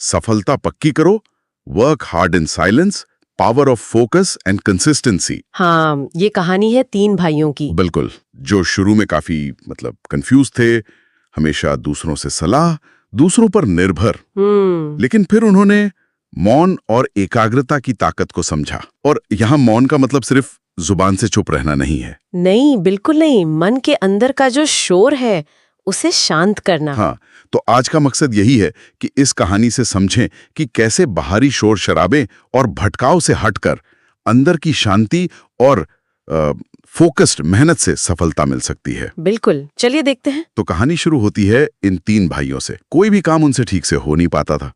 सफलता पक्की करो, work hard in silence, power of focus and consistency. हाँ, ये कहानी है 3 भाइयों की। बिल्कुल, जो शुरू में काफी कंफ्यूज थे, हमेशा दूसरों से सलाह, दूसरों पर निर्भर, लेकिन फिर उन्होंने मौन और एकाग्रता की ताकत को समझा। और यहाँ मौन का मतलब सिर्फ जुबान से चुप रहना नहीं है। नहीं, बिल्कुल नहीं। मन के अंदर का जो शोर है उसे शांत करना। हाँ, तो आज का मकसद यही है कि इस कहानी से समझें कि कैसे बाहरी शोर शराबे और भटकाव से हटकर अंदर की शांति और फोकस्ड मेहनत से सफलता मिल सकती है। बिल्कुल, चलिए देखते हैं। तो कहानी शुरू होती है इन 3 भाइयों से। कोई भी काम उनसे ठीक से हो नहीं पाता था।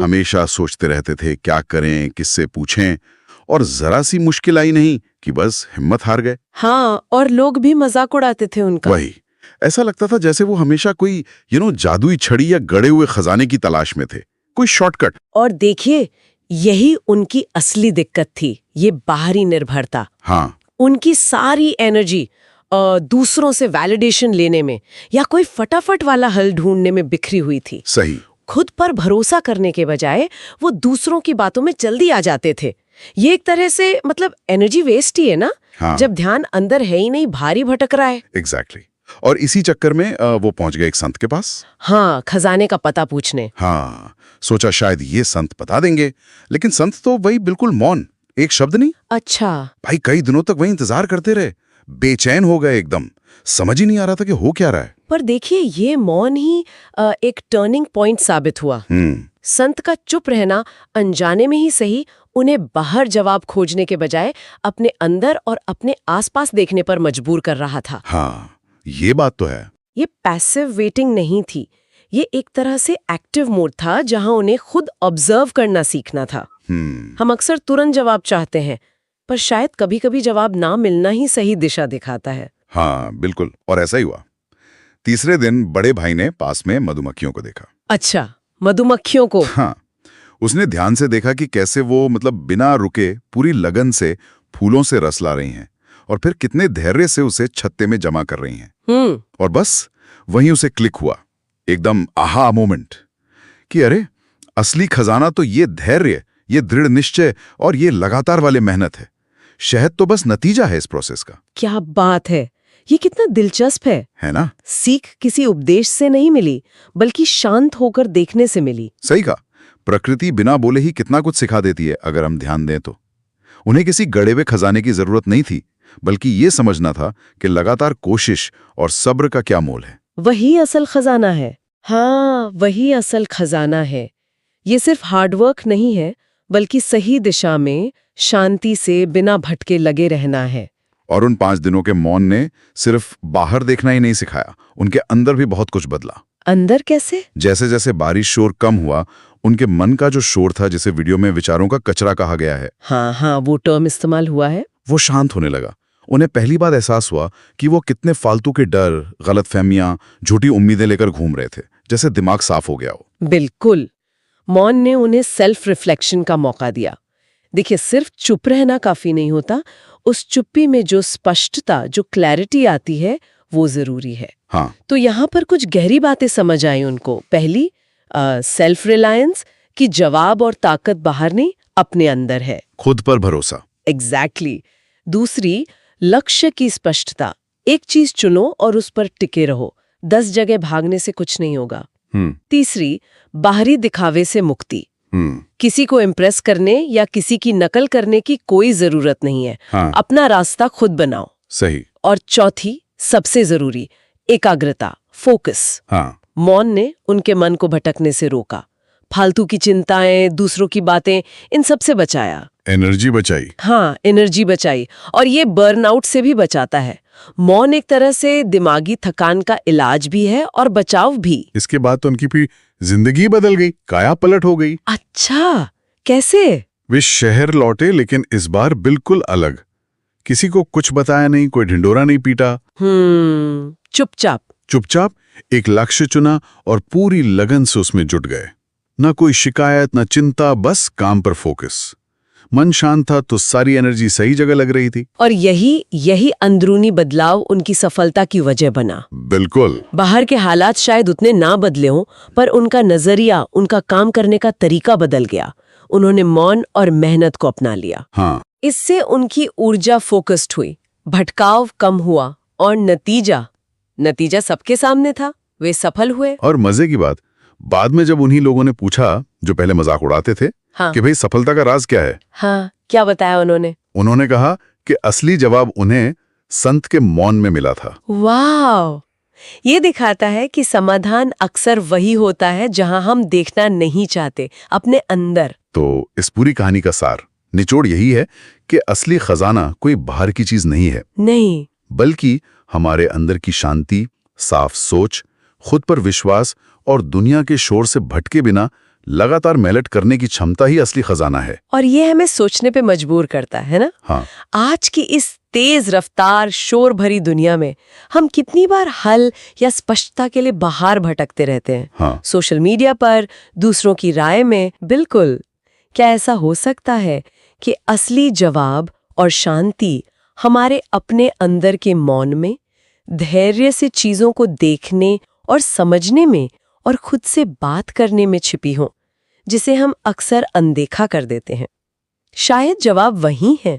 हमेशा सोचते रहते थे क्या करें, किससे पूछें, और जरा सी मुश्किल आई नहीं कि बस हिम्मत हार गए। हाँ, और लोग भी मजाक उड़ाते थे उनका। वही, ऐसा लगता था जैसे वो हमेशा कोई जादुई छड़ी या गड़े हुए खजाने की तलाश में थे, कोई शॉर्टकट। और देखिए, यही उनकी असली दिक्कत थी, ये बाहरी निर्भरता। हाँ, उनकी सारी एनर्जी दूसरों से वैलिडेशन लेने में या कोई फटाफट वाला हल ढूंढने में बिखरी हुई थी। सही। खुद पर भरोसा करने के बजाय वो दूसरों की बातों में जल्दी आ जाते थे। ये एक तरह से एनर्जी वेस्ट ही है ना। हाँ। जब ध्यान अंदर है ही नहीं, भारी भटक रहा है। एग्जैक्टली। और इसी चक्कर में वो पहुंच गए एक संत के पास। हाँ, खजाने का पता पूछने। हाँ, सोचा शायद ये संत बता देंगे, लेकिन संत तो वही बिल्कुल मौन, एक शब्द नहीं। अच्छा। भाई कई दिनों तक वही इंतजार करते रहे, बेचैन हो गए एकदम, समझ ही नहीं आ रहा था कि हो क्या रहा है। पर देखिए, ये मौन ही एक टर्निंग पॉइंट साबित हुआ। संत का चुप रहना अनजाने में ही सही उन्हें बाहर जवाब खोजने के बजाय अपने अंदर और अपने आसपास देखने पर मजबूर कर रहा था। हाँ, ये बात तो है। ये पैसिव वेटिंग नहीं थी, ये एक तरह से एक्टिव मोड था जहां उन्हें खुद ऑब्जर्व करना सीखना था। हम अक्सर तुरंत जवाब चाहते हैं, पर शायद कभी-कभी जवाब ना मिलना ही सही दिशा दिखाता है। हाँ, बिल्कुल, और ऐसा ही हुआ। तीसरे दिन बड़े भाई ने पास में मधुमक्खियों को देखा। अच्छा, मधुमक्खियों को? हाँ, उसने ध्यान से देखा कि कैसे वो बिना रुके पूरी लगन से फूलों से रस ला रही हैं, और फिर कितने धैर्य से उसे छत्ते में जमा कर रही हैं। और बस वहीं उसे क्लिक हुआ, एकदम आहा मोमेंट, कि अरे असली खजाना तो ये धैर्य, ये दृढ़ निश्चय और ये लगातार वाले मेहनत है। शहद तो बस नतीजा है इस प्रोसेस का। क्या बात है, ये कितना दिलचस्प है ना? सीख किसी उपदेश से नहीं मिली, बल्कि शांत होकर देखने से मिली। सही कहा, प्रकृति बिना बोले ही कितना कुछ सिखा देती है अगर हम ध्यान दें तो। उन्हें किसी गड़े हुए खजाने की जरूरत नहीं थी, बल्कि ये समझना था कि लगातार कोशिश और सब्र का क्या मोल है। वही असल खजाना है। हाँ, वही असल खजाना है। ये सिर्फ हार्डवर्क नहीं है, बल्कि सही दिशा में शांति से बिना भटके लगे रहना है। और उन 5 दिनों के मौन ने सिर्फ बाहर देखना ही नहीं सिखाया, उनके अंदर भी बहुत कुछ बदला। अंदर कैसे? जैसे जैसे बारिश शोर कम हुआ, उनके मन का जो शोर था, जिसे वीडियो में विचारों का कचरा कहा गया है, हाँ, वो टर्म इस्तेमाल हुआ है, वो शांत होने लगा। उन्हें पहली बार एहसास हुआ कि वो कितने फालतू के डर, गलतफहमियां, झूठी उम्मीदें लेकर घूम रहे थे, जैसे दिमाग साफ हो गया हो। बिल्कुल, मौन ने उन्हें सेल्फ रिफ्लेक्शन का मौका दिया। देखिए, सिर्फ चुप रहना काफी नहीं होता, उस चुप्पी में जो स्पष्टता, जो क्लैरिटी आती है, वो जरूरी है। हाँ। तो यहाँ पर कुछ गहरी बातें समझ आई उनको। पहली, सेल्फ रिलायंस, कि जवाब और ताकत बाहर नहीं, अपने अंदर है। खुद पर भरोसा। एग्जैक्टली। दूसरी, लक्ष्य की स्पष्टता। एक चीज चुनो और उस पर टिके रहो, 10 जगह भागने से कुछ नहीं होगा। तीसरी, बाहरी दिखावे से मुक्ति। किसी को इम्प्रेस करने या किसी की नकल करने की कोई जरूरत नहीं है। हाँ। अपना रास्ता खुद बनाओ। सही। और चौथी, सबसे जरूरी, एकाग्रता, फोकस। हाँ। मौन ने उनके मन को भटकने से रोका, फालतू की चिंताएं, दूसरों की बातें, इन सब से बचाया। एनर्जी बचाई। हाँ, एनर्जी बचाई, और ये बर्नआउट से भी बचाता है। मौन एक तरह से दिमागी थकान का इलाज भी है और बचाव भी। इसके बाद तो उनकी भी जिंदगी बदल गई, काया पलट हो गई। अच्छा, कैसे? वे शहर लौटे, लेकिन इस बार बिल्कुल अलग। किसी को कुछ बताया नहीं, कोई ढिंडोरा नहीं पीटा। चुपचाप एक लक्ष्य चुना और पूरी लगन से उसमें जुट गए। न कोई शिकायत, न चिंता, बस काम पर फोकस। मन शांत था तो सारी एनर्जी सही जगह लग रही थी। और यही अंदरूनी बदलाव उनकी सफलता की वजह बना। बिल्कुल। बाहर के हालात शायद उतने ना बदले हों, पर उनका नजरिया, उनका काम करने का तरीका बदल गया। उन्होंने मौन और मेहनत को अपना लिया। हाँ। इससे उनकी ऊर्जा फोकस्ड हुई, भटकाव कम हुआ और नतीजा सबके सामने था। वे सफल हुए। और मजे की बात, बाद में जब उन्हीं लोगों ने पूछा जो पहले मजाक उड़ाते थे, हाँ। कि भाई सफलता का राज क्या है, हाँ, क्या बताया उन्होंने कहा कि असली जवाब उन्हें संत के मौन में मिला था। वाह! ये दिखाता है कि समाधान अक्सर वही होता है जहां हम देखना नहीं चाहते, अपने अंदर। तो इस पूरी कहानी का सार, निचोड़ यही है कि असली खजाना कोई बाहर की चीज नहीं, बल्कि हमारे अंदर की शांति, साफ सोच, खुद पर विश्वास और दुनिया के शोर से भटके बिना लगातार मेहनत करने की क्षमता ही असली खजाना है। और ये हमें सोचने पे मजबूर करता है ना? हाँ। आज की इस तेज रफ्तार, शोर भरी दुनिया में हम कितनी बार हल या स्पष्टता के लिए बाहर भटकते रहते हैं। हाँ। सोशल मीडिया पर, दूसरों की राय में। बिल्कुल। क्या ऐसा हो सकता है कि असली जवाब और शांति हमारे अपने अंदर के मौन में, धैर्य से चीजों को देखने और समझने में और खुद से बात करने में छिपी हो, जिसे हम अक्सर अनदेखा कर देते हैं? शायद जवाब वही है।